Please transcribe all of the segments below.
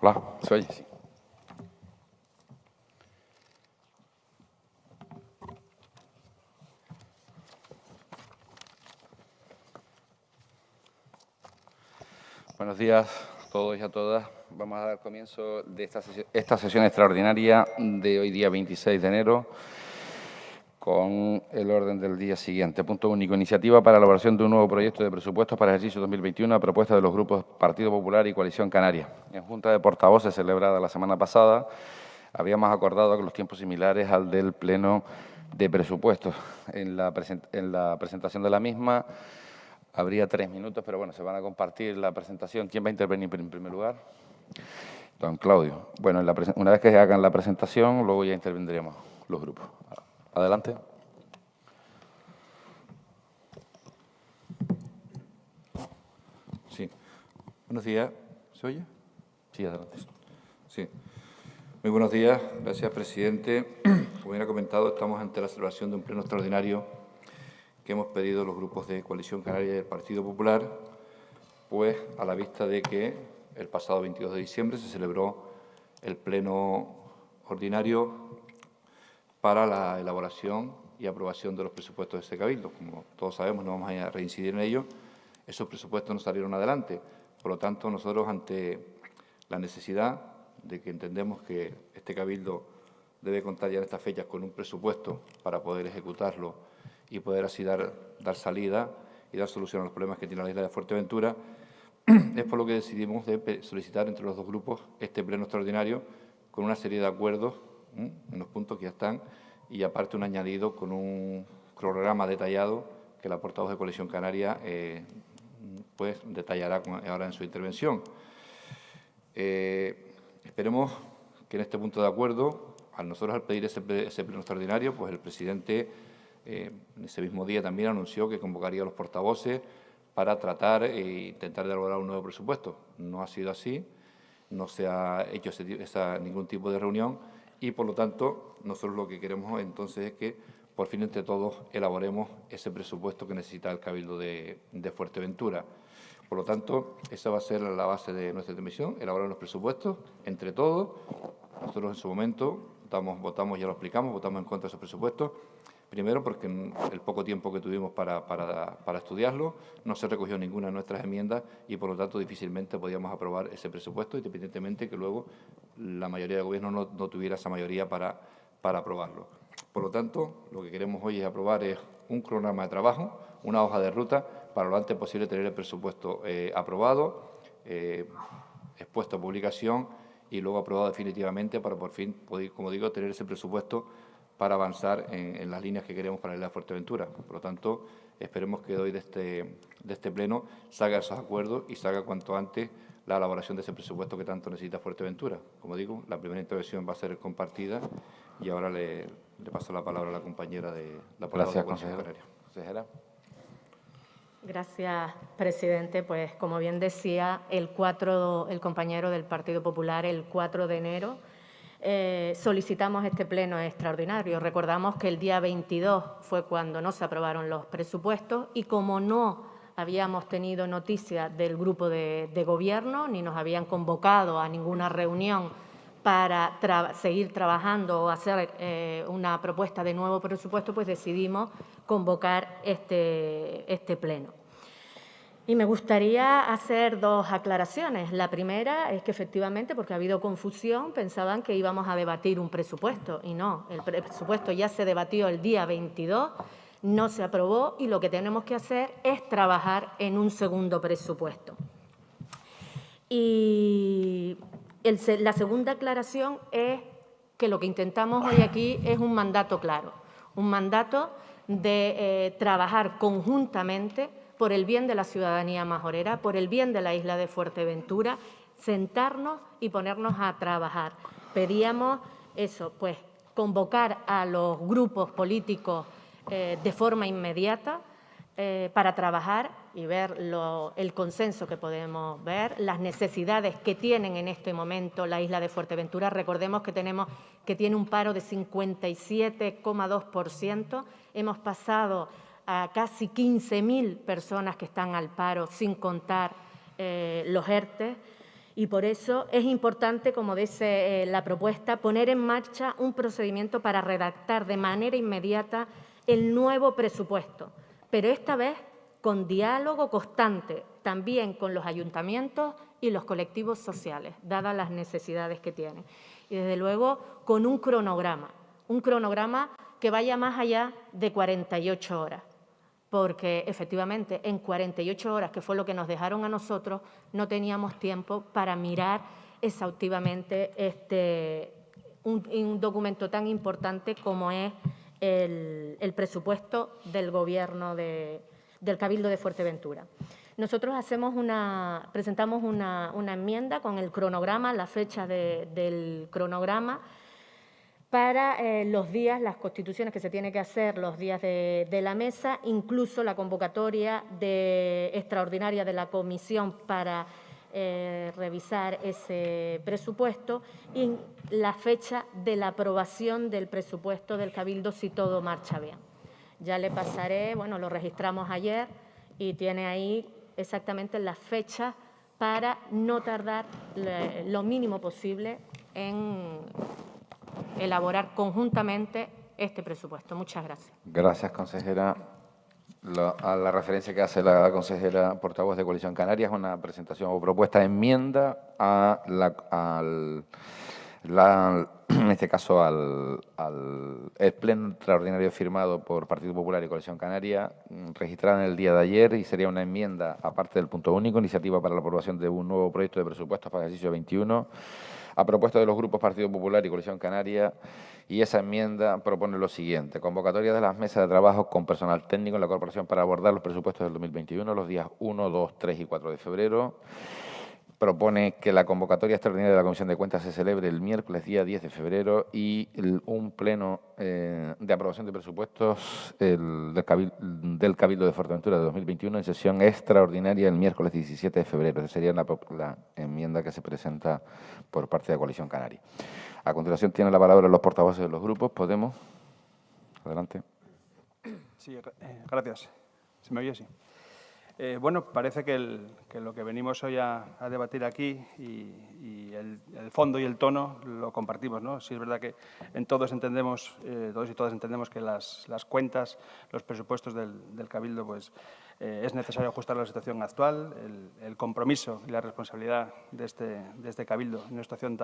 Hola, ¿se oye? Sí. Buenos días a todos y a todas. Vamos a dar comienzo de esta sesión extraordinaria de hoy día 26 de enero con el orden del día siguiente. Punto único. Iniciativa para la elaboración de un nuevo proyecto de presupuestos para el ejercicio 2021 a propuesta de los grupos Partido Popular y Coalición Canaria. En Junta de Portavoces celebrada la semana pasada habíamos acordado que los tiempos similares al del Pleno de Presupuestos. En la presentación de la misma habría 3 minutos, pero bueno, se van a compartir la presentación. ¿Quién va a intervenir en primer lugar? Don Claudio. Bueno, una vez que se hagan la presentación, luego ya intervendremos los grupos. Adelante. Sí. Buenos días. ¿Se oye? Sí, adelante. Sí. Muy buenos días. Gracias, presidente. Como bien ha comentado, estamos ante la celebración de un pleno extraordinario que hemos pedido los grupos de Coalición Canaria y del Partido Popular, pues a la vista de que el pasado 22 de diciembre se celebró el pleno ordinario para la elaboración y aprobación de los presupuestos de este Cabildo. Como todos sabemos, no vamos a reincidir en ello, esos presupuestos no salieron adelante. Por lo tanto, nosotros, ante la necesidad de que entendemos que este Cabildo debe contar ya en estas fechas con un presupuesto para poder ejecutarlo y poder así dar salida y dar solución a los problemas que tiene la isla de Fuerteventura, es por lo que decidimos de solicitar entre los dos grupos este pleno extraordinario con una serie de acuerdos en los puntos que ya están y aparte un añadido con un cronograma detallado que la portavoz de Coalición Canaria pues detallará ahora en su intervención. Esperemos que en este punto de acuerdo, al pedir ese pleno extraordinario, pues el presidente en ese mismo día también anunció que convocaría a los portavoces para tratar e intentar elaborar un nuevo presupuesto. No ha sido así, no se ha hecho ningún tipo de reunión y, por lo tanto, nosotros lo que queremos entonces es que, por fin, entre todos, elaboremos ese presupuesto que necesita el Cabildo de Fuerteventura. Por lo tanto, esa va a ser la base de nuestra intervención, elaborar los presupuestos entre todos. Nosotros en su momento votamos, ya lo explicamos, votamos en contra de esos presupuestos. Primero, porque en el poco tiempo que tuvimos para estudiarlo no se recogió ninguna de nuestras enmiendas y, por lo tanto, difícilmente podíamos aprobar ese presupuesto, independientemente que luego la mayoría del Gobierno no tuviera esa mayoría para aprobarlo. Por lo tanto, lo que queremos hoy es aprobar un cronograma de trabajo, una hoja de ruta, para lo antes posible tener el presupuesto aprobado, expuesto a publicación y luego aprobado definitivamente para, por fin, poder, como digo, tener ese presupuesto para avanzar en las líneas que queremos para la isla de Fuerteventura. Por lo tanto, esperemos que hoy de este pleno salga esos acuerdos y salga cuanto antes la elaboración de ese presupuesto que tanto necesita Fuerteventura. Como digo, la primera intervención va a ser compartida y ahora le paso la palabra a la compañera de la portavoz de Coalición Canaria. Consejera. Gracias, presidente. Pues, como bien decía el compañero del Partido Popular, el 4 de enero solicitamos este pleno extraordinario. Recordamos que el día 22 fue cuando no se aprobaron los presupuestos y como no habíamos tenido noticia del grupo de gobierno ni nos habían convocado a ninguna reunión para seguir trabajando o hacer una propuesta de nuevo presupuesto, pues decidimos convocar este pleno. Y me gustaría hacer dos aclaraciones. La primera es que, efectivamente, porque ha habido confusión, pensaban que íbamos a debatir un presupuesto y no. El presupuesto ya se debatió el día 22, no se aprobó y lo que tenemos que hacer es trabajar en un segundo presupuesto. Y la segunda aclaración es que lo que intentamos hoy aquí es un mandato claro, un mandato de trabajar conjuntamente por el bien de la ciudadanía majorera, por el bien de la isla de Fuerteventura, sentarnos y ponernos a trabajar. Pedíamos eso, pues convocar a los grupos políticos de forma inmediata para trabajar y ver el consenso que podemos ver, las necesidades que tienen en este momento la isla de Fuerteventura. Recordemos que tiene un paro de 57,2%. Hemos pasado a casi 15.000 personas que están al paro, sin contar los ERTE. Y por eso es importante, como dice la propuesta, poner en marcha un procedimiento para redactar de manera inmediata el nuevo presupuesto, pero esta vez con diálogo constante, también con los ayuntamientos y los colectivos sociales, dadas las necesidades que tienen. Y, desde luego, con un cronograma que vaya más allá de 48 horas, porque, efectivamente, en 48 horas, que fue lo que nos dejaron a nosotros, no teníamos tiempo para mirar exhaustivamente un documento tan importante como es el presupuesto del Gobierno del Cabildo de Fuerteventura. Nosotros presentamos una enmienda con el cronograma, la fecha del cronograma, para los días, las constituciones que se tiene que hacer, los días de la mesa, incluso la convocatoria extraordinaria de la comisión para revisar ese presupuesto y la fecha de la aprobación del presupuesto del Cabildo si todo marcha bien. Ya le pasaré, bueno, lo registramos ayer y tiene ahí exactamente las fechas para no tardar lo mínimo posible en elaborar conjuntamente este presupuesto. Muchas gracias. Gracias, consejera. A la referencia que hace la consejera portavoz de Coalición Canaria es una presentación o propuesta de enmienda en este caso al pleno extraordinario firmado por Partido Popular y Coalición Canaria, registrada en el día de ayer, y sería una enmienda, aparte del punto único, iniciativa para la aprobación de un nuevo proyecto de presupuestos para el ejercicio 21, a propuesta de los grupos Partido Popular y Coalición Canaria, y esa enmienda propone lo siguiente: convocatoria de las mesas de trabajo con personal técnico en la Corporación para abordar los presupuestos del 2021 los días 1, 2, 3 y 4 de febrero. Propone que la convocatoria extraordinaria de la Comisión de Cuentas se celebre el miércoles día 10 de febrero y un pleno de aprobación de presupuestos del Cabildo de Fuerteventura de 2021 en sesión extraordinaria el miércoles 17 de febrero. Esa sería la enmienda que se presenta por parte de Coalición Canaria. A continuación tienen la palabra los portavoces de los grupos. Podemos. Adelante. Sí, gracias. ¿Se me oye? Sí. Bueno, parece que lo que venimos hoy a debatir aquí y el fondo y el tono lo compartimos, ¿no? Sí, es verdad que todos y todas entendemos que las cuentas, los presupuestos del Cabildo, pues es necesario ajustar a la situación actual, el compromiso y la responsabilidad de este Cabildo en una situación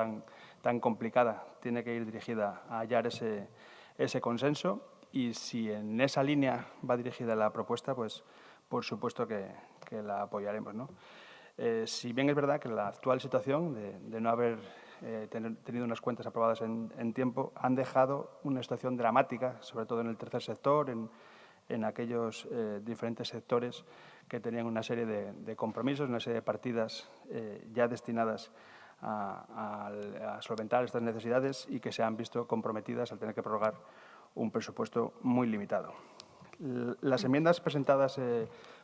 tan complicada tiene que ir dirigida a hallar ese consenso, y si en esa línea va dirigida la propuesta, pues por supuesto que la apoyaremos, ¿no? Si bien es verdad que la actual situación de no haber tenido unas cuentas aprobadas en tiempo han dejado una situación dramática, sobre todo en el tercer sector, en aquellos diferentes sectores que tenían una serie de compromisos, una serie de partidas ya destinadas a solventar estas necesidades y que se han visto comprometidas al tener que prorrogar un presupuesto muy limitado. Las enmiendas presentadas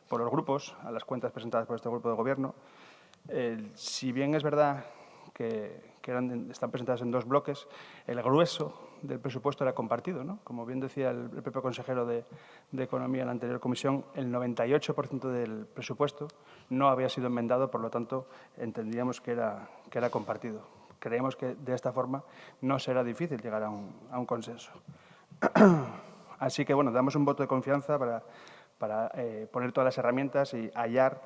por los grupos, a las cuentas presentadas por este grupo de Gobierno, si bien es verdad que están presentadas en dos bloques, el grueso del presupuesto era compartido, ¿no? Como bien decía el propio consejero de Economía en la anterior comisión, el 98% del presupuesto no había sido enmendado, por lo tanto, entendíamos que era compartido. Creemos que de esta forma no será difícil llegar a un consenso. Así que, bueno, damos un voto de confianza para poner todas las herramientas y hallar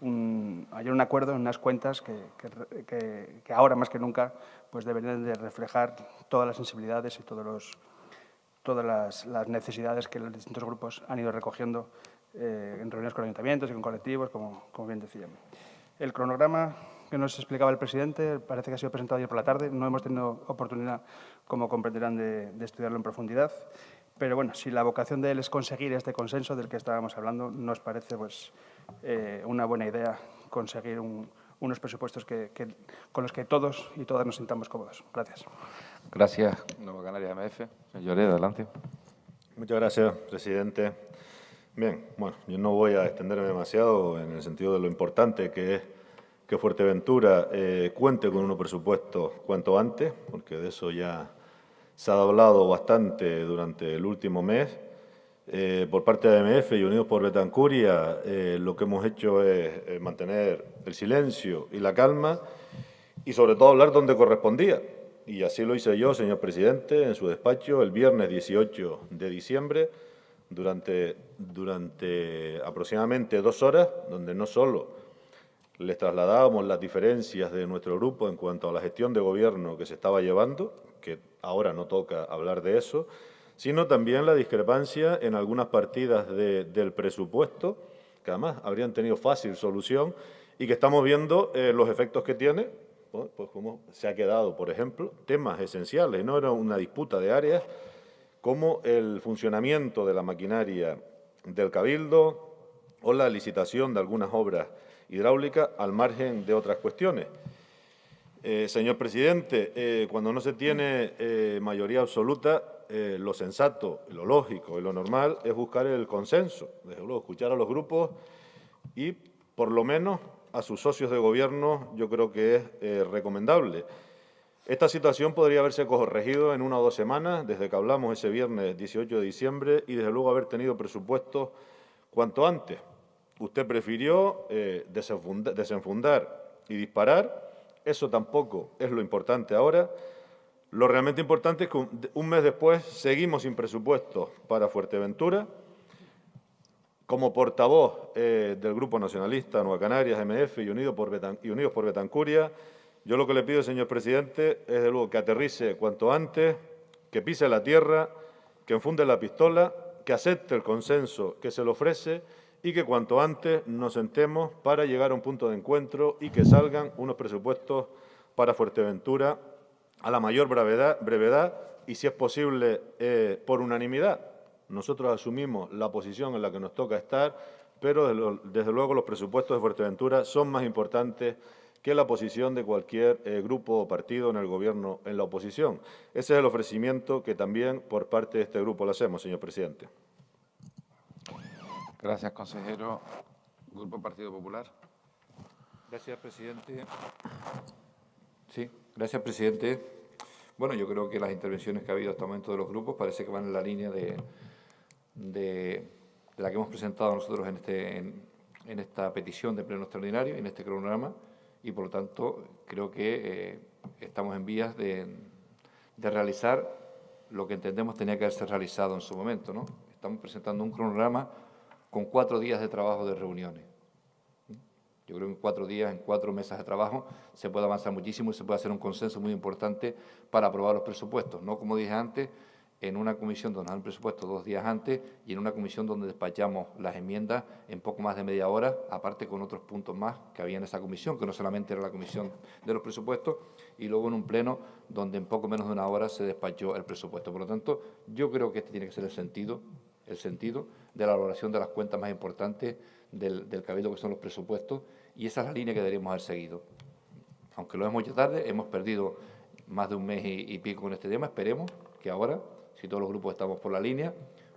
un acuerdo en unas cuentas que ahora más que nunca pues deberían de reflejar todas las sensibilidades y todas las necesidades que los distintos grupos han ido recogiendo en reuniones con ayuntamientos y con colectivos, como bien decían. El cronograma que nos explicaba el presidente parece que ha sido presentado ayer por la tarde. No hemos tenido oportunidad, como comprenderán, de estudiarlo en profundidad. Pero bueno, si la vocación de él es conseguir este consenso del que estábamos hablando, nos parece pues, una buena idea conseguir unos presupuestos con los que todos y todas nos sintamos cómodos. Gracias. Gracias, Nueva Canarias MF. Señor Lloret, adelante. Muchas gracias, presidente. Bien, bueno, yo no voy a extenderme demasiado en el sentido de lo importante que es que Fuerteventura cuente con unos presupuestos cuanto antes, porque de eso ya se ha hablado bastante durante el último mes Por parte de AMF y Unidos por Betancuria, lo que hemos hecho es mantener el silencio y la calma y, sobre todo, hablar donde correspondía. Y así lo hice yo, señor presidente, en su despacho el viernes 18 de diciembre, durante aproximadamente 2 horas, donde no solo les trasladábamos las diferencias de nuestro grupo en cuanto a la gestión de gobierno que se estaba llevando, que ahora no toca hablar de eso, sino también la discrepancia en algunas partidas del presupuesto, que además habrían tenido fácil solución y que estamos viendo los efectos que tiene, pues como se ha quedado, por ejemplo, temas esenciales, no era una disputa de áreas, como el funcionamiento de la maquinaria del Cabildo o la licitación de algunas obras hidráulicas al margen de otras cuestiones. Señor presidente, cuando no se tiene mayoría absoluta, lo sensato, lo lógico y lo normal es buscar el consenso, desde luego escuchar a los grupos y, por lo menos, a sus socios de gobierno, yo creo que es recomendable. Esta situación podría haberse corregido en 1 o 2 semanas, desde que hablamos ese viernes 18 de diciembre, y desde luego haber tenido presupuestos cuanto antes. Usted prefirió desenfundar y disparar. Eso tampoco es lo importante ahora. Lo realmente importante es que un mes después seguimos sin presupuesto para Fuerteventura. Como portavoz del Grupo Nacionalista, Nueva Canarias, MF y Unidos por Betancuria, yo lo que le pido, señor presidente, es de luego que aterrice cuanto antes, que pise la tierra, que enfunde la pistola, que acepte el consenso que se le ofrece y que cuanto antes nos sentemos para llegar a un punto de encuentro y que salgan unos presupuestos para Fuerteventura a la mayor brevedad y, si es posible, por unanimidad. Nosotros asumimos la posición en la que nos toca estar, pero desde luego los presupuestos de Fuerteventura son más importantes que la posición de cualquier grupo o partido en el Gobierno en la oposición. Ese es el ofrecimiento que también por parte de este grupo le hacemos, señor presidente. Gracias, consejero. Grupo Partido Popular. Gracias, presidente. Sí, gracias, presidente. Bueno, yo creo que las intervenciones que ha habido hasta el momento de los grupos parece que van en la línea de la que hemos presentado nosotros en esta petición de pleno extraordinario, en este cronograma, y por lo tanto creo que estamos en vías de realizar lo que entendemos tenía que haberse realizado en su momento, ¿no? Estamos presentando un cronograma con 4 días de trabajo de reuniones. Yo creo que en 4 días, en 4 mesas de trabajo, se puede avanzar muchísimo y se puede hacer un consenso muy importante para aprobar los presupuestos. No, como dije antes, en una comisión donde nos dan el presupuesto 2 días antes y en una comisión donde despachamos las enmiendas en poco más de media hora, aparte con otros puntos más que había en esa comisión, que no solamente era la comisión de los presupuestos, y luego en un pleno donde en poco menos de 1 hora se despachó el presupuesto. Por lo tanto, yo creo que este tiene que ser el sentido de la elaboración de las cuentas más importantes del Cabildo, que son los presupuestos, y esa es la línea que deberíamos haber seguido. Aunque lo hemos hecho tarde, hemos perdido más de 1 mes y pico con este tema. Esperemos que ahora, si todos los grupos estamos por la línea,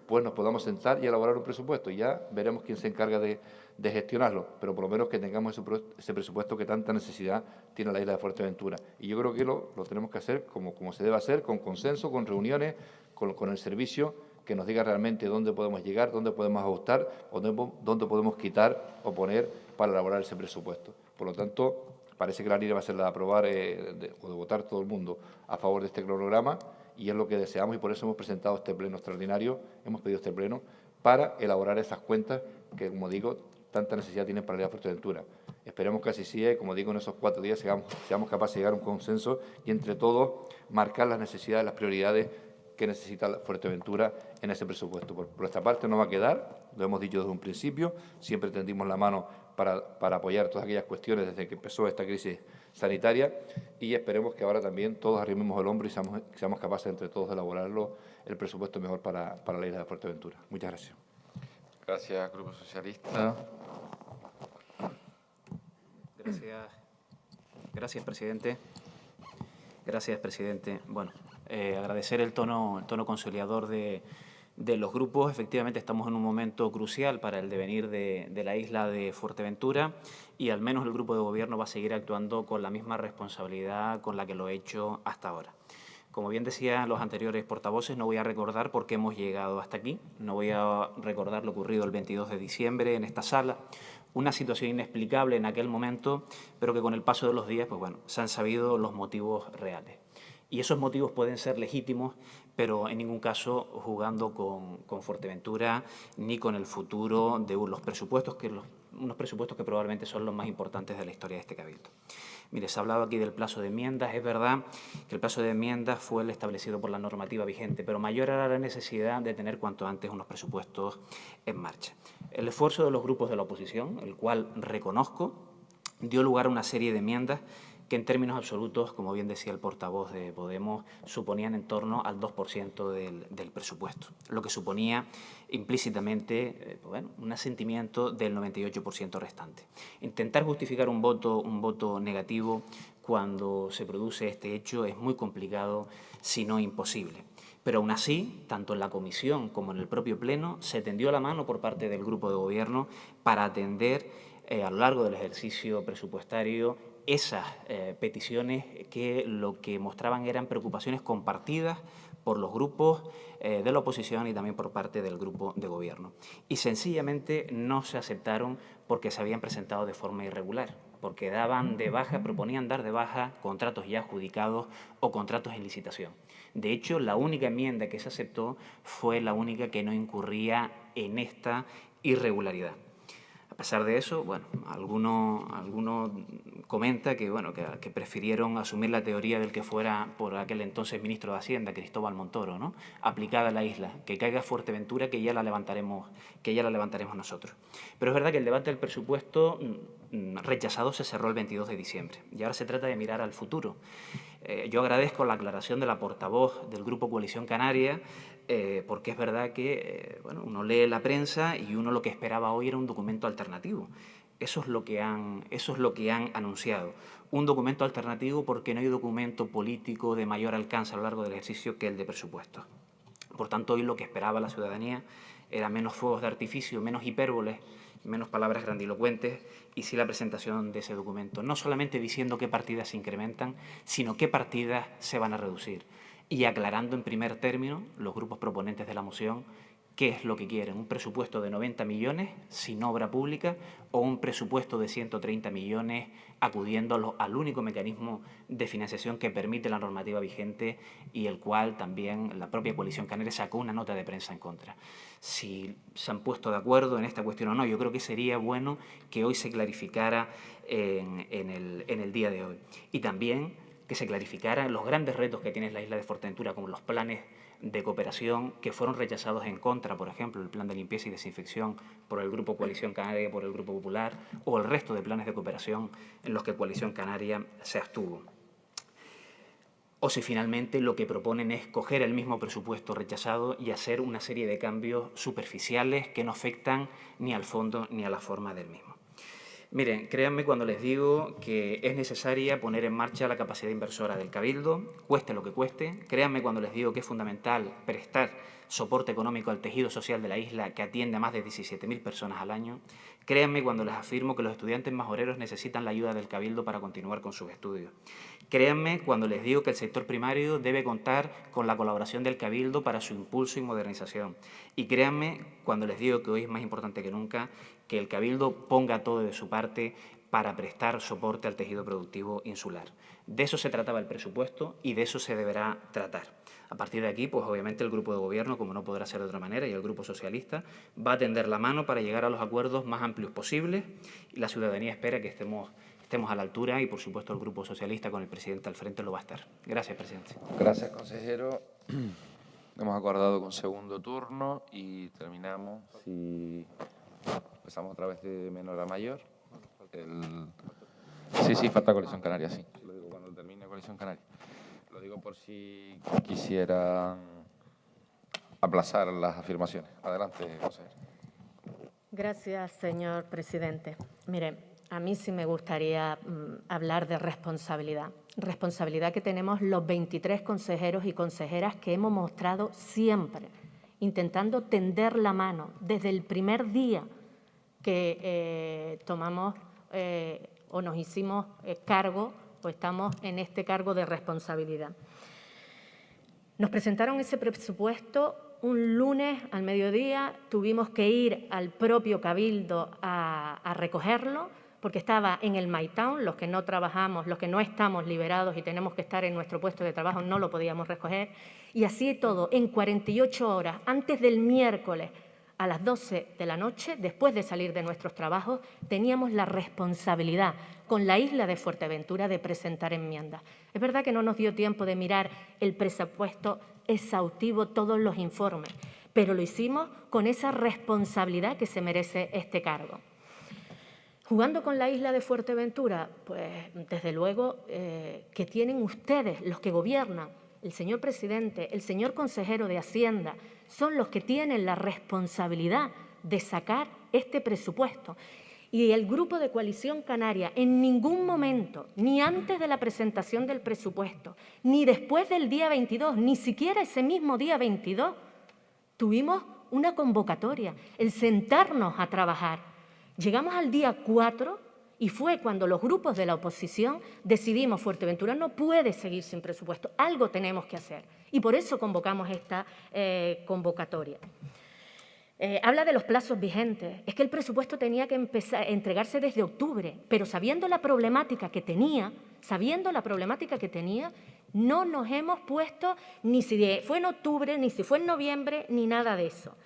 pues nos podamos sentar y elaborar un presupuesto. Y ya veremos quién se encarga de gestionarlo, pero por lo menos que tengamos ese presupuesto que tanta necesidad tiene la isla de Fuerteventura. Y yo creo que lo tenemos que hacer como se debe hacer, con consenso, con reuniones, con el servicio, que nos diga realmente dónde podemos llegar, dónde podemos ajustar, o dónde podemos quitar o poner para elaborar ese presupuesto. Por lo tanto, parece que la línea va a ser la de aprobar o de votar todo el mundo a favor de este cronograma, y es lo que deseamos, y por eso hemos presentado este pleno extraordinario, hemos pedido este pleno, para elaborar esas cuentas que, como digo, tanta necesidad tienen para la isla de Fuerteventura. Esperemos que así sea y, como digo, en esos 4 días seamos capaces de llegar a un consenso y, entre todos, marcar las necesidades, las prioridades que necesita Fuerteventura en ese presupuesto. Por nuestra parte no va a quedar, lo hemos dicho desde un principio, siempre tendimos la mano para apoyar todas aquellas cuestiones desde que empezó esta crisis sanitaria, y esperemos que ahora también todos arrimemos el hombro y seamos capaces entre todos de elaborarlo el presupuesto mejor para la isla de Fuerteventura. Muchas gracias. Gracias, Grupo Socialista. Gracias, presidente. Gracias, presidente. Bueno, agradecer el tono conciliador de los grupos. Efectivamente, estamos en un momento crucial para el devenir de la isla de Fuerteventura, y al menos el grupo de gobierno va a seguir actuando con la misma responsabilidad con la que lo ha hecho hasta ahora. Como bien decían los anteriores portavoces, no voy a recordar por qué hemos llegado hasta aquí, no voy a recordar lo ocurrido el 22 de diciembre en esta sala, una situación inexplicable en aquel momento, pero que con el paso de los días, pues bueno, se han sabido los motivos reales. Y esos motivos pueden ser legítimos, pero en ningún caso jugando con Fuerteventura ni con el futuro de los presupuestos, unos presupuestos que probablemente son los más importantes de la historia de este Cabildo. Mire, se ha hablado aquí del plazo de enmiendas. Es verdad que el plazo de enmiendas fue el establecido por la normativa vigente, pero mayor era la necesidad de tener cuanto antes unos presupuestos en marcha. El esfuerzo de los grupos de la oposición, el cual reconozco, dio lugar a una serie de enmiendas que en términos absolutos, como bien decía el portavoz de Podemos, suponían en torno al 2% del presupuesto, lo que suponía implícitamente un asentimiento del 98% restante. Intentar justificar un voto negativo cuando se produce este hecho es muy complicado, si no imposible. Pero aún así, tanto en la comisión como en el propio pleno, se tendió la mano por parte del grupo de gobierno para atender a lo largo del ejercicio presupuestario esas peticiones que lo que mostraban eran preocupaciones compartidas por los grupos de la oposición y también por parte del grupo de gobierno. Y sencillamente no se aceptaron porque se habían presentado de forma irregular, porque daban de baja, proponían dar de baja contratos ya adjudicados o contratos en licitación. De hecho, la única enmienda que se aceptó fue la única que no incurría en esta irregularidad. A pesar de eso, bueno, alguno comenta que prefirieron asumir la teoría del que fuera por aquel entonces ministro de Hacienda, Cristóbal Montoro, ¿no?, aplicada a la isla, que caiga Fuerteventura, que ya la levantaremos nosotros. Pero es verdad que el debate del presupuesto rechazado se cerró el 22 de diciembre y ahora se trata de mirar al futuro. Yo agradezco la aclaración de la portavoz del Grupo Coalición Canaria, porque es verdad que uno lee la prensa y uno lo que esperaba hoy era un documento alternativo. Eso es lo que han anunciado. Un documento alternativo porque no hay documento político de mayor alcance a lo largo del ejercicio que el de presupuestos. Por tanto, hoy lo que esperaba la ciudadanía era menos fuegos de artificio, menos hipérboles, menos palabras grandilocuentes y sí la presentación de ese documento. No solamente diciendo qué partidas se incrementan, sino qué partidas se van a reducir. Y aclarando en primer término los grupos proponentes de la moción qué es lo que quieren, un presupuesto de 90 millones sin obra pública o un presupuesto de 130 millones acudiendo al único mecanismo de financiación que permite la normativa vigente y el cual también la propia Coalición Canaria sacó una nota de prensa en contra. Si se han puesto de acuerdo en esta cuestión o no, yo creo que sería bueno que hoy se clarificara en el día de hoy. Y también que se clarificaran los grandes retos que tiene la isla de Fuerteventura, como los planes de cooperación que fueron rechazados en contra, por ejemplo, el plan de limpieza y desinfección por el Grupo Coalición Canaria y por el Grupo Popular, o el resto de planes de cooperación en los que Coalición Canaria se abstuvo. O si finalmente lo que proponen es coger el mismo presupuesto rechazado y hacer una serie de cambios superficiales que no afectan ni al fondo ni a la forma del mismo. Miren, créanme cuando les digo que es necesaria poner en marcha la capacidad inversora del Cabildo, cueste lo que cueste. Créanme cuando les digo que es fundamental prestar soporte económico al tejido social de la isla, que atiende a más de 17.000 personas al año. Créanme cuando les afirmo que los estudiantes majoreros necesitan la ayuda del Cabildo para continuar con sus estudios. Créanme cuando les digo que el sector primario debe contar con la colaboración del Cabildo para su impulso y modernización. Y créanme cuando les digo que hoy es más importante que nunca que el Cabildo ponga todo de su parte para prestar soporte al tejido productivo insular. De eso se trataba el presupuesto y de eso se deberá tratar. A partir de aquí, pues obviamente el Grupo de Gobierno, como no podrá ser de otra manera, y el Grupo Socialista, va a tender la mano para llegar a los acuerdos más amplios posibles. Y la ciudadanía espera que estemos a la altura y, por supuesto, el Grupo Socialista, con el presidente al frente, lo va a estar. Gracias, presidente. Gracias, consejero. Hemos acordado con segundo turno y terminamos. Si empezamos otra vez de menor a mayor. Sí, falta Coalición Canaria, sí. Lo digo cuando termine Coalición Canaria. Lo digo por si quisieran aplazar las afirmaciones. Adelante, consejero. Gracias, señor presidente. Mire, a mí sí me gustaría hablar de responsabilidad. Responsabilidad que tenemos los 23 consejeros y consejeras que hemos mostrado siempre, intentando tender la mano desde el primer día que tomamos o nos hicimos cargo o estamos en este cargo de responsabilidad. Nos presentaron ese presupuesto un lunes al mediodía, tuvimos que ir al propio Cabildo a recogerlo, porque estaba en el MyTown, los que no trabajamos, los que no estamos liberados y tenemos que estar en nuestro puesto de trabajo, no lo podíamos recoger. Y así todo, en 48 horas, antes del miércoles, a las 12 de la noche, después de salir de nuestros trabajos, teníamos la responsabilidad con la isla de Fuerteventura de presentar enmiendas. Es verdad que no nos dio tiempo de mirar el presupuesto exhaustivo, todos los informes, pero lo hicimos con esa responsabilidad que se merece este cargo. Jugando con la isla de Fuerteventura, pues desde luego que tienen ustedes, los que gobiernan, el señor presidente, el señor consejero de Hacienda, son los que tienen la responsabilidad de sacar este presupuesto. Y el Grupo de Coalición Canaria en ningún momento, ni antes de la presentación del presupuesto, ni después del día 22, ni siquiera ese mismo día 22, tuvimos una convocatoria, el sentarnos a trabajar. Llegamos al día 4 y fue cuando los grupos de la oposición decidimos Fuerteventura no puede seguir sin presupuesto, algo tenemos que hacer. Y por eso convocamos esta convocatoria. Habla de los plazos vigentes. Es que el presupuesto tenía que empezar a entregarse desde octubre, pero sabiendo la problemática que tenía, no nos hemos puesto ni si fue en octubre, ni si fue en noviembre, ni nada de eso.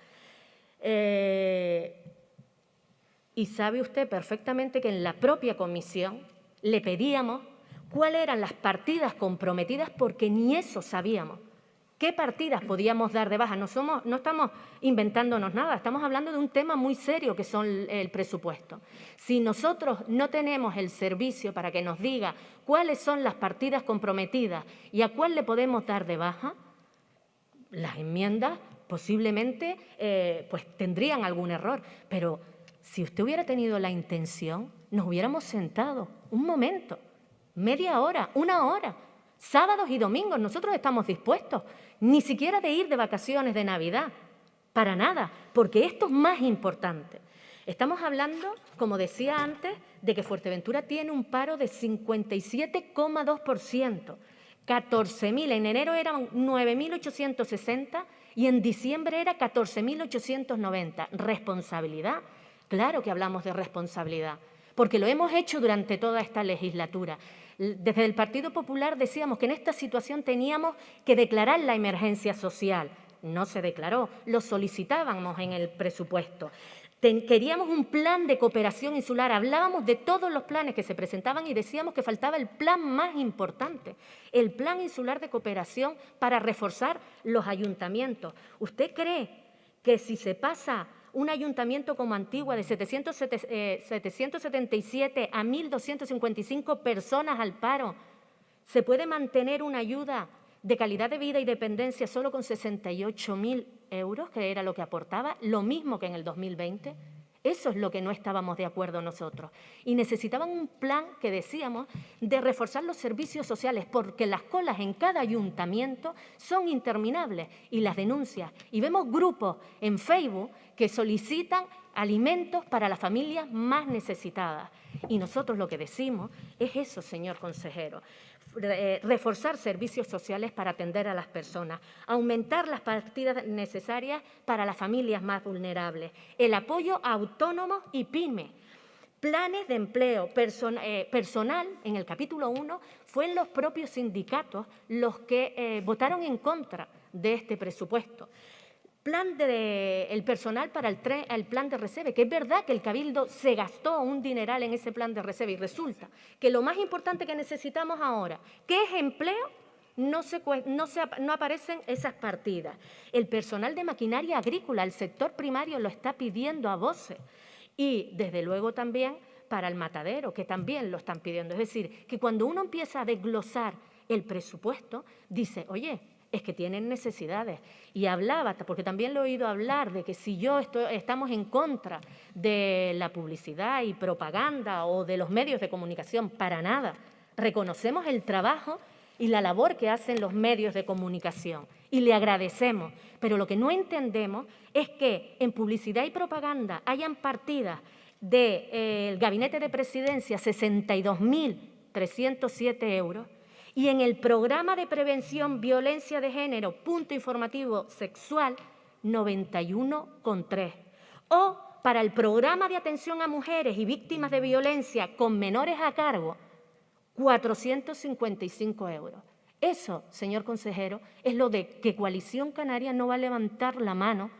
Y sabe usted perfectamente que en la propia comisión le pedíamos cuáles eran las partidas comprometidas porque ni eso sabíamos. ¿Qué partidas podíamos dar de baja? No estamos inventándonos nada, estamos hablando de un tema muy serio que son el presupuesto. Si nosotros no tenemos el servicio para que nos diga cuáles son las partidas comprometidas y a cuál le podemos dar de baja, las enmiendas posiblemente pues tendrían algún error, pero si usted hubiera tenido la intención, nos hubiéramos sentado un momento, media hora, una hora, sábados y domingos, nosotros estamos dispuestos, ni siquiera de ir de vacaciones de Navidad, para nada, porque esto es más importante. Estamos hablando, como decía antes, de que Fuerteventura tiene un paro de 57,2%, 14.000, en enero eran 9.860 y en diciembre era 14.890. ¿Responsabilidad? Claro que hablamos de responsabilidad, porque lo hemos hecho durante toda esta legislatura. Desde el Partido Popular decíamos que en esta situación teníamos que declarar la emergencia social. No se declaró, lo solicitábamos en el presupuesto. Queríamos un plan de cooperación insular, hablábamos de todos los planes que se presentaban y decíamos que faltaba el plan más importante, el plan insular de cooperación para reforzar los ayuntamientos. ¿Usted cree que si se pasa un ayuntamiento como Antigua de 777 a 1.255 personas al paro, se puede mantener una ayuda de calidad de vida y dependencia solo con 68.000 euros, que era lo que aportaba, lo mismo que en el 2020? Eso es lo que no estábamos de acuerdo nosotros. Y necesitaban un plan, que decíamos, de reforzar los servicios sociales, porque las colas en cada ayuntamiento son interminables y las denuncias. Y vemos grupos en Facebook que solicitan alimentos para las familias más necesitadas. Y nosotros lo que decimos es eso, señor consejero. Reforzar servicios sociales para atender a las personas, aumentar las partidas necesarias para las familias más vulnerables, el apoyo a autónomos y pymes, planes de empleo personal. En el capítulo 1 fueron los propios sindicatos los que votaron en contra de este presupuesto. El personal para el plan de Recebe, que es verdad que el Cabildo se gastó un dineral en ese plan de Recebe y resulta que lo más importante que necesitamos ahora, que es empleo, no aparecen esas partidas. El personal de maquinaria agrícola, el sector primario lo está pidiendo a voces y desde luego también para el matadero, que también lo están pidiendo. Es decir, que cuando uno empieza a desglosar el presupuesto, dice, oye, es que tienen necesidades. Y hablaba, porque también lo he oído hablar, de que si estamos en contra de la publicidad y propaganda o de los medios de comunicación, para nada. Reconocemos el trabajo y la labor que hacen los medios de comunicación y le agradecemos. Pero lo que no entendemos es que en publicidad y propaganda hayan partidas del Gabinete de Presidencia 62.307 euros Y en el programa de prevención violencia de género, punto informativo sexual, 91,3. O para el programa de atención a mujeres y víctimas de violencia con menores a cargo, 455 euros. Eso, señor consejero, es lo de que Coalición Canaria no va a levantar la mano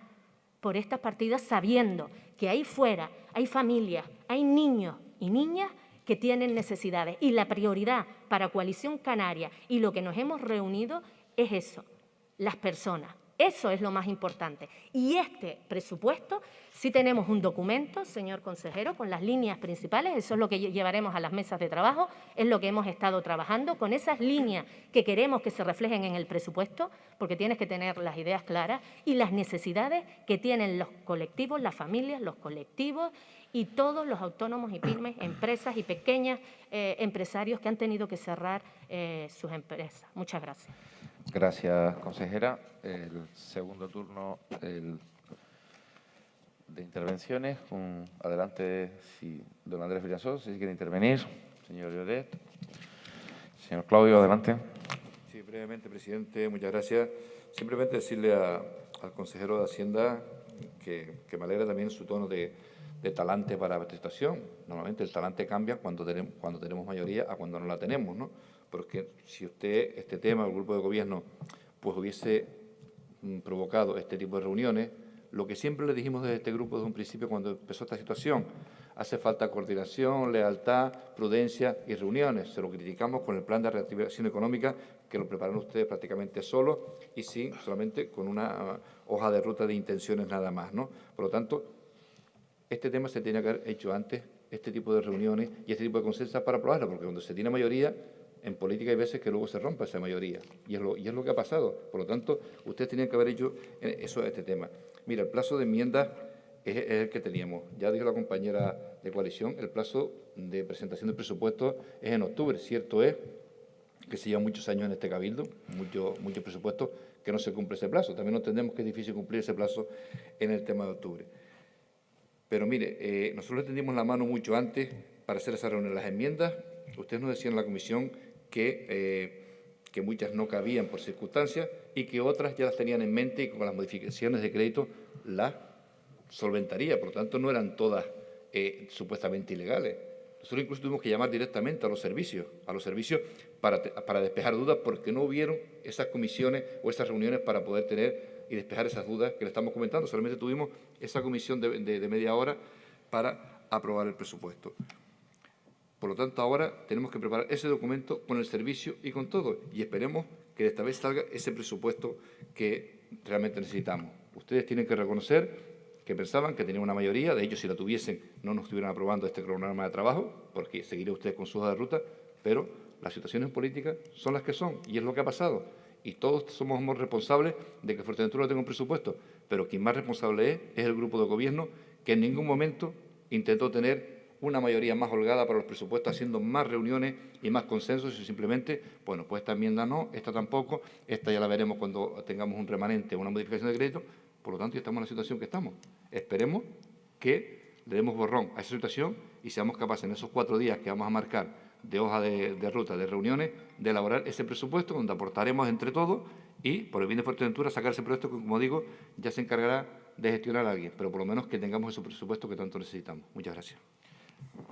por estas partidas sabiendo que ahí fuera hay familias, hay niños y niñas que tienen necesidades. Y la prioridad para Coalición Canaria y lo que nos hemos reunido es eso, las personas. Eso es lo más importante. Y este presupuesto, sí tenemos un documento, señor consejero, con las líneas principales, eso es lo que llevaremos a las mesas de trabajo, es lo que hemos estado trabajando, con esas líneas que queremos que se reflejen en el presupuesto, porque tienes que tener las ideas claras y las necesidades que tienen los colectivos, las familias, los colectivos y todos los autónomos y pymes, empresas y pequeños empresarios que han tenido que cerrar sus empresas. Muchas gracias. Gracias, consejera. El segundo turno de intervenciones. Adelante, don Andrés Villasó, si quiere intervenir. Señor Lloret. Señor Claudio, adelante. Sí, brevemente, presidente, muchas gracias. Simplemente decirle al consejero de Hacienda que me alegra también su tono de talante para la situación. Normalmente el talante cambia cuando tenemos mayoría a cuando no la tenemos, ¿no? Porque si usted, este tema, el grupo de gobierno, pues hubiese provocado este tipo de reuniones, lo que siempre le dijimos desde este grupo desde un principio cuando empezó esta situación, hace falta coordinación, lealtad, prudencia y reuniones. Se lo criticamos con el plan de reactivación económica que lo prepararon ustedes prácticamente solos y solamente con una hoja de ruta de intenciones nada más, ¿no? Por lo tanto, este tema se tenía que haber hecho antes, este tipo de reuniones y este tipo de consensos para aprobarlo, porque cuando se tiene mayoría, en política hay veces que luego se rompe esa mayoría, y es lo que ha pasado. Por lo tanto, ustedes tenían que haber hecho eso a este tema. Mira, el plazo de enmiendas es el que teníamos. Ya dijo la compañera de coalición, el plazo de presentación del presupuesto es en octubre. Cierto es que se llevan muchos años en este cabildo, muchos presupuestos, que no se cumple ese plazo. También entendemos que es difícil cumplir ese plazo en el tema de octubre. Pero mire, nosotros le tendimos la mano mucho antes para hacer esa reunión. Las enmiendas, ustedes nos decían en la comisión que muchas no cabían por circunstancias y que otras ya las tenían en mente y con las modificaciones de crédito las solventaría. Por lo tanto, no eran todas supuestamente ilegales. Nosotros incluso tuvimos que llamar directamente a los servicios para despejar dudas porque no hubieron esas comisiones o esas reuniones para poder tener y despejar esas dudas que le estamos comentando. Solamente tuvimos esa comisión de media hora para aprobar el presupuesto. Por lo tanto, ahora tenemos que preparar ese documento con el servicio y con todo. Y esperemos que esta vez salga ese presupuesto que realmente necesitamos. Ustedes tienen que reconocer que pensaban que tenían una mayoría. De hecho, si la tuviesen, no nos estuvieran aprobando este cronograma de trabajo, porque seguiría ustedes con su hoja de ruta. Pero las situaciones políticas son las que son, y es lo que ha pasado. Y todos somos responsables de que Fuerteventura tenga un presupuesto. Pero quien más responsable es el grupo de gobierno, que en ningún momento intentó tener una mayoría más holgada para los presupuestos, haciendo más reuniones y más consensos y simplemente, bueno, pues esta enmienda no, esta tampoco, esta ya la veremos cuando tengamos un remanente o una modificación de crédito. Por lo tanto, ya estamos en la situación que estamos. Esperemos que le demos borrón a esa situación y seamos capaces en esos 4 días que vamos a marcar de hoja de ruta, de reuniones, de elaborar ese presupuesto donde aportaremos entre todos y, por el bien de Fuerteventura, sacar ese proyecto que, como digo, ya se encargará de gestionar a alguien, pero por lo menos que tengamos ese presupuesto que tanto necesitamos. Muchas gracias.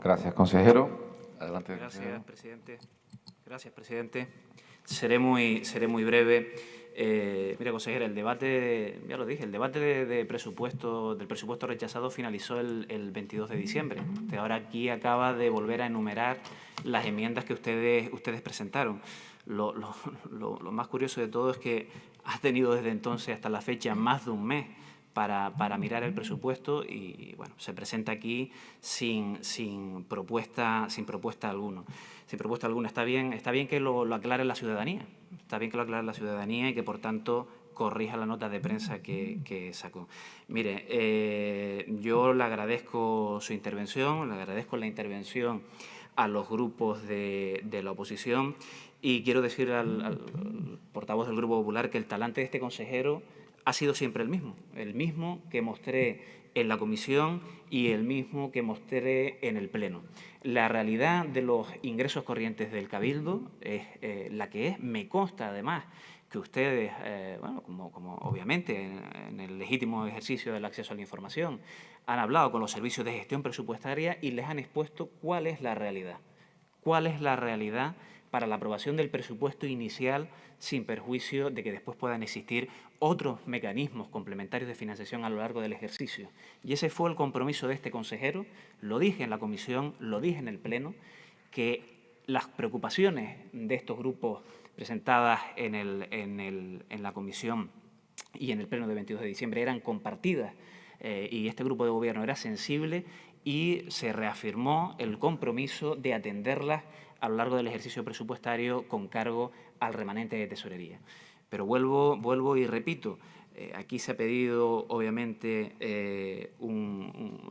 Gracias, consejero. Adelante. Gracias, presidente. Gracias, presidente. Seré muy breve. Mira, consejera, el debate, ya lo dije, el debate del presupuesto rechazado finalizó el 22 de diciembre. Usted ahora aquí acaba de volver a enumerar las enmiendas que ustedes presentaron. Lo más curioso de todo es que ha tenido desde entonces hasta la fecha más de un mes para mirar el presupuesto y, bueno, se presenta aquí sin propuesta alguna. Está bien que lo aclare la ciudadanía. Está bien que lo aclare la ciudadanía y que, por tanto, corrija la nota de prensa que sacó. Mire, yo le agradezco su intervención, le agradezco la intervención a los grupos de la oposición y quiero decir al portavoz del Grupo Popular que el talante de este consejero ha sido siempre el mismo que mostré en la comisión y el mismo que mostré en el Pleno. La realidad de los ingresos corrientes del Cabildo es la que es. Me consta, además, que ustedes, bueno, como obviamente en el legítimo ejercicio del acceso a la información, han hablado con los servicios de gestión presupuestaria y les han expuesto cuál es la realidad. ¿Cuál es la realidad para la aprobación del presupuesto inicial sin perjuicio de que después puedan existir otros mecanismos complementarios de financiación a lo largo del ejercicio? Y ese fue el compromiso de este consejero, lo dije en la comisión, lo dije en el Pleno, que las preocupaciones de estos grupos presentadas en la comisión y en el Pleno de 22 de diciembre eran compartidas y este grupo de gobierno era sensible y se reafirmó el compromiso de atenderlas a lo largo del ejercicio presupuestario con cargo al remanente de tesorería. Pero vuelvo y repito, aquí se ha pedido, obviamente,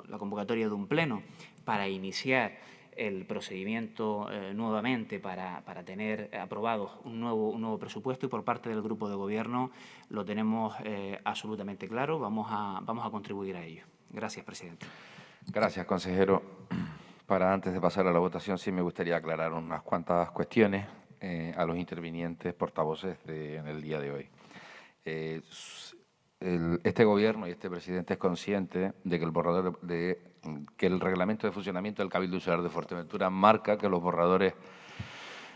la convocatoria de un pleno para iniciar el procedimiento nuevamente para tener aprobado un nuevo presupuesto, y por parte del grupo de gobierno lo tenemos absolutamente claro. Vamos a contribuir a ello. Gracias, presidente. Gracias, consejero. Para antes de pasar a la votación, sí me gustaría aclarar unas cuantas cuestiones a los intervinientes portavoces en el día de hoy. Este gobierno y este presidente es consciente de que que el reglamento de funcionamiento del Cabildo Insular de Fuerteventura marca que los borradores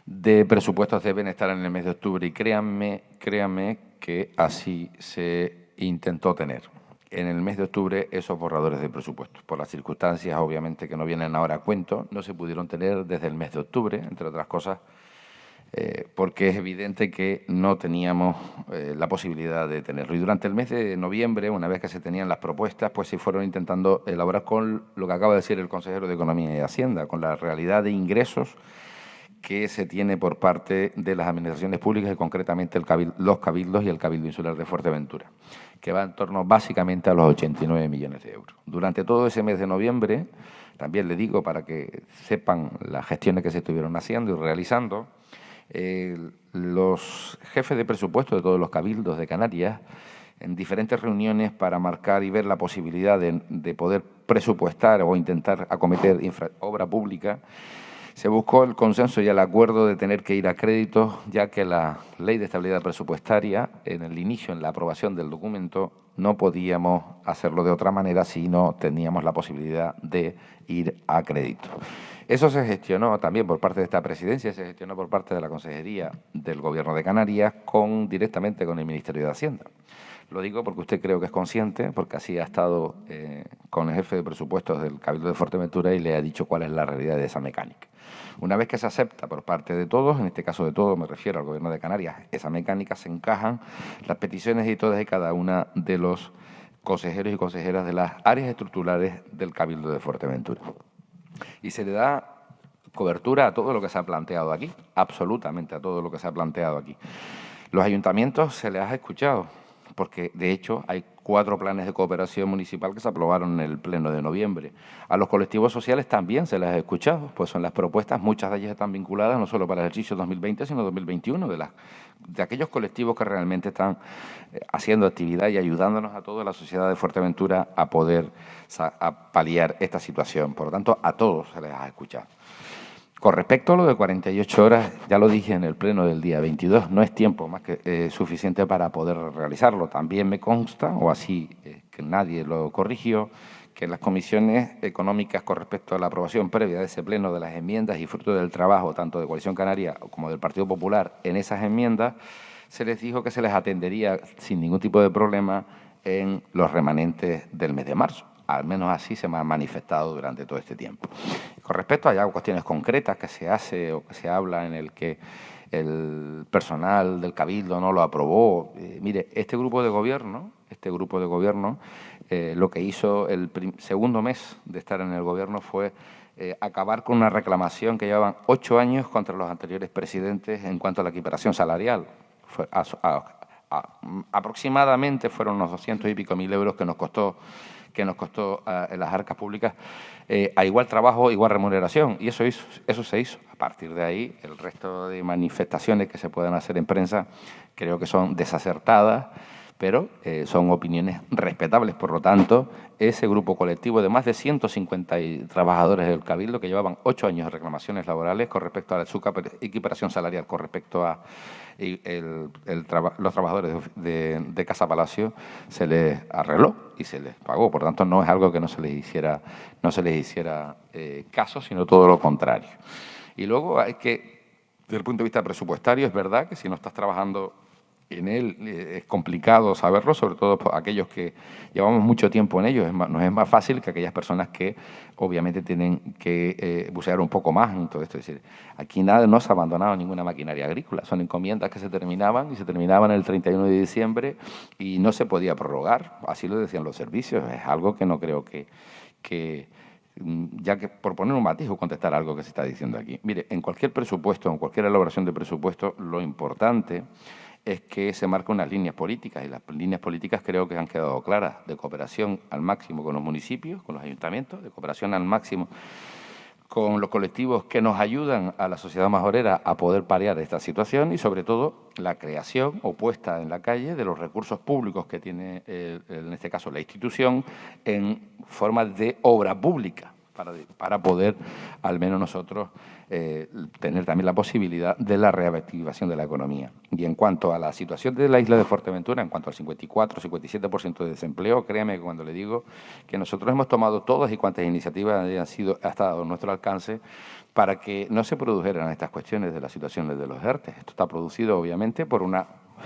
de presupuestos deben estar en el mes de octubre, y créanme que así se intentó tener. En el mes de octubre esos borradores de presupuestos, por las circunstancias obviamente que no vienen ahora a cuento, no se pudieron tener desde el mes de octubre, entre otras cosas, porque es evidente que no teníamos la posibilidad de tenerlo. Y durante el mes de noviembre, una vez que se tenían las propuestas, pues se fueron intentando elaborar con lo que acaba de decir el consejero de Economía y Hacienda, con la realidad de ingresos que se tiene por parte de las administraciones públicas y concretamente los cabildos y el Cabildo Insular de Fuerteventura, que va en torno básicamente a los 89 millones de euros. Durante todo ese mes de noviembre, también le digo para que sepan las gestiones que se estuvieron haciendo y realizando, los jefes de presupuesto de todos los cabildos de Canarias, en diferentes reuniones para marcar y ver la posibilidad de poder presupuestar o intentar acometer obra pública, se buscó el consenso y el acuerdo de tener que ir a créditos, ya que la Ley de Estabilidad Presupuestaria, en el inicio, en la aprobación del documento, no podíamos hacerlo de otra manera si no teníamos la posibilidad de ir a crédito. Eso se gestionó también por parte de esta presidencia, se gestionó por parte de la Consejería del Gobierno de Canarias directamente con el Ministerio de Hacienda. Lo digo porque usted creo que es consciente, porque así ha estado con el jefe de presupuestos del Cabildo de Fuerteventura y le ha dicho cuál es la realidad de esa mecánica. Una vez que se acepta por parte de todos, en este caso de todos me refiero al Gobierno de Canarias, esa mecánica, se encajan las peticiones de todas y cada una de los consejeros y consejeras de las áreas estructurales del Cabildo de Fuerteventura. Y se le da cobertura a todo lo que se ha planteado aquí, absolutamente a todo lo que se ha planteado aquí. Los ayuntamientos se les ha escuchado, porque de hecho hay 4 planes de cooperación municipal que se aprobaron en el Pleno de noviembre. A los colectivos sociales también se les ha escuchado, pues son las propuestas, muchas de ellas están vinculadas no solo para el ejercicio 2020, sino 2021, de aquellos colectivos que realmente están haciendo actividad y ayudándonos a toda la sociedad de Fuerteventura a poder paliar esta situación. Por lo tanto, a todos se les ha escuchado. Con respecto a lo de 48 horas, ya lo dije en el pleno del día 22, no es tiempo más que suficiente para poder realizarlo. También me consta, o así que nadie lo corrigió, que las comisiones económicas con respecto a la aprobación previa de ese pleno de las enmiendas y fruto del trabajo tanto de Coalición Canaria como del Partido Popular en esas enmiendas, se les dijo que se les atendería sin ningún tipo de problema en los remanentes del mes de marzo. Al menos así se me ha manifestado durante todo este tiempo. Con respecto a ya cuestiones concretas que se hace o que se habla en el que el personal del Cabildo no lo aprobó, mire, este grupo de gobierno lo que hizo el segundo mes de estar en el gobierno fue acabar con una reclamación que llevaban 8 años contra los anteriores presidentes en cuanto a la equiparación salarial. Aproximadamente fueron unos 200 y pico mil euros que nos costó en las arcas públicas a igual trabajo, igual remuneración, y eso se hizo. A partir de ahí, el resto de manifestaciones que se puedan hacer en prensa creo que son desacertadas, pero son opiniones respetables. Por lo tanto, ese grupo colectivo de más de 150 trabajadores del Cabildo que llevaban 8 años de reclamaciones laborales con respecto a su equiparación salarial, con respecto a los trabajadores de Casa Palacio, se les arregló y se les pagó. Por tanto, no es algo que no se les hiciera caso, sino todo lo contrario. Y luego hay que, desde el punto de vista presupuestario, es verdad que si no estás trabajando en él es complicado saberlo, sobre todo por aquellos que llevamos mucho tiempo en ello. Nos es más fácil que aquellas personas que obviamente tienen que bucear un poco más en todo esto. Es decir, aquí no se ha abandonado ninguna maquinaria agrícola. Son encomiendas que se terminaban el 31 de diciembre y no se podía prorrogar. Así lo decían los servicios. Es algo que no creo que ya que por poner un matiz o contestar algo que se está diciendo aquí. Mire, en cualquier presupuesto, en cualquier elaboración de presupuesto, lo importante es que se marcan unas líneas políticas, y las líneas políticas creo que han quedado claras, de cooperación al máximo con los municipios, con los ayuntamientos, de cooperación al máximo con los colectivos que nos ayudan a la sociedad majorera a poder paliar esta situación y, sobre todo, la creación o puesta en la calle de los recursos públicos que tiene, en este caso, la institución, en forma de obra pública, para poder, al menos nosotros, tener también la posibilidad de la reactivación de la economía. Y en cuanto a la situación de la isla de Fuerteventura, en cuanto al 54-57% de desempleo, créame que cuando le digo que nosotros hemos tomado todas y cuantas iniciativas ha estado a nuestro alcance para que no se produjeran estas cuestiones de las situaciones de los ERTE. Esto está producido, obviamente,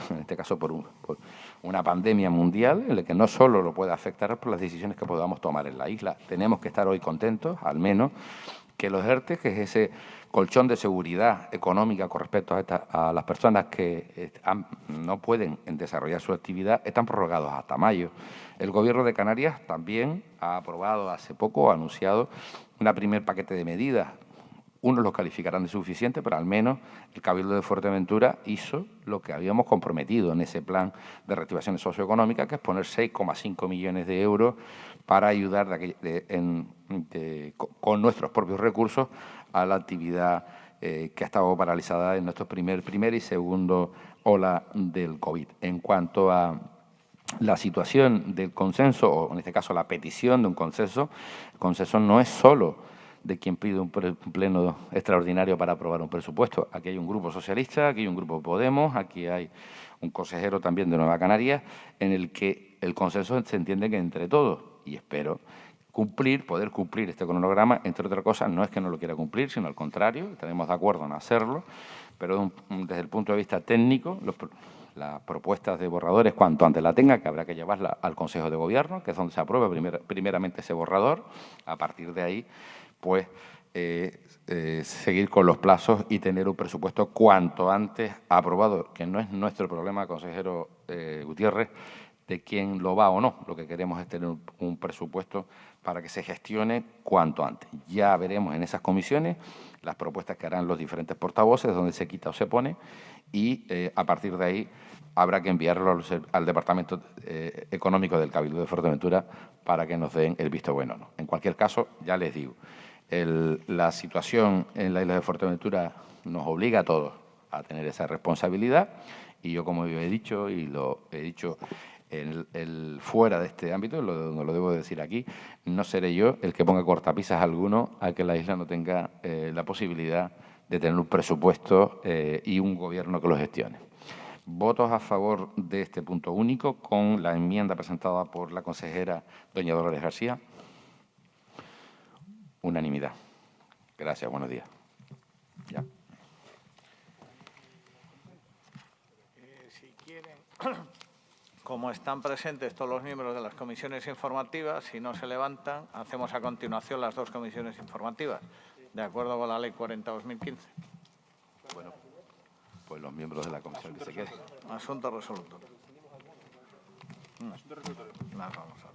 en este caso, por una pandemia mundial en la que no solo lo puede afectar por las decisiones que podamos tomar en la isla. Tenemos que estar hoy contentos, al menos, que los ERTE, que es ese colchón de seguridad económica con respecto a las personas que no pueden desarrollar su actividad, están prorrogados hasta mayo. El Gobierno de Canarias también ha aprobado hace poco, ha anunciado un primer paquete de medidas. Unos los calificarán de suficiente, pero al menos el Cabildo de Fuerteventura hizo lo que habíamos comprometido en ese plan de reactivación socioeconómica, que es poner 6,5 millones de euros para ayudar con nuestros propios recursos a la actividad que ha estado paralizada en nuestro primera y segunda ola del COVID. En cuanto a la situación del consenso, o en este caso la petición de un consenso, el consenso no es solo de quien pide un pleno extraordinario para aprobar un presupuesto. Aquí hay un grupo socialista, aquí hay un grupo Podemos, aquí hay un consejero también de Nueva Canarias, en el que el consenso se entiende que entre todos, y espero poder cumplir este cronograma, entre otras cosas, no es que no lo quiera cumplir, sino al contrario, estaremos de acuerdo en hacerlo, pero desde el punto de vista técnico, las propuestas de borradores, cuanto antes la tenga, que habrá que llevarla al Consejo de Gobierno, que es donde se aprueba primeramente ese borrador. A partir de ahí, pues, seguir con los plazos y tener un presupuesto cuanto antes aprobado, que no es nuestro problema, consejero Gutiérrez, de quién lo va o no. Lo que queremos es tener un presupuesto para que se gestione cuanto antes. Ya veremos en esas comisiones las propuestas que harán los diferentes portavoces, donde se quita o se pone, y a partir de ahí habrá que enviarlo al Departamento Económico del Cabildo de Fuerteventura para que nos den el visto bueno o no. En cualquier caso, ya les digo, la situación en la isla de Fuerteventura nos obliga a todos a tener esa responsabilidad, y yo, como yo he dicho, y lo he dicho fuera de este ámbito, lo debo decir aquí, no seré yo el que ponga cortapisas alguno a que la isla no tenga la posibilidad de tener un presupuesto y un gobierno que lo gestione. Votos a favor de este punto único con la enmienda presentada por la consejera doña Dolores García. Unanimidad. Gracias, buenos días. Ya. Si quieren, como están presentes todos los miembros de las comisiones informativas, si no se levantan, hacemos a continuación las dos comisiones informativas, de acuerdo con la Ley 40/2015. Bueno, pues los miembros de la comisión que se queden. Asunto resoluto. Vamos a ver.